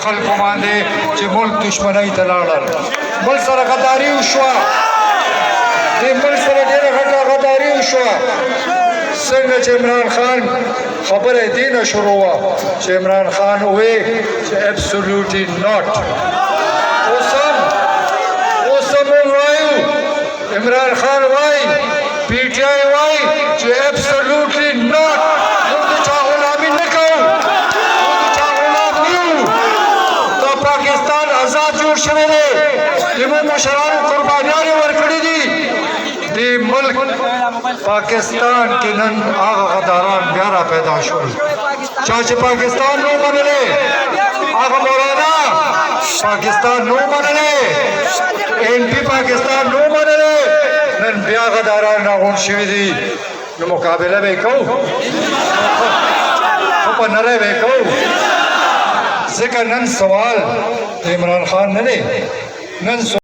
خلکو باندې چې ملک دشمنۍ ته لاړل بل سره غداري وشوه دې ملک سره ډېره غټه غداري وشوه څنګه چې عمران خان خبره یې دې نه شروع وه چې عمران خان وویې چې absolutely not اوس هم موږ وایو عمران خان وایي پی ټی آی وایي چې absolutely not موږ د چا غلامي نه کوو موږ د چا غلام نه یو دا پاکستان آزاد جوړ شوی دی زموږ مشرانو قربانیانې ورکړي دي دې ملک پاکستان کې نن هغه غداران بیا را پیدا شول چا چې پاکستان نو منلی هغه مولانا پاکستان نو منلی این پی پاکستان نو منلی نن بیا غداران راغونډ شوي دي نو مقابله به یې کوو خو په نری به یې کوو ځکه نن سوال د عمران خان نه دی نن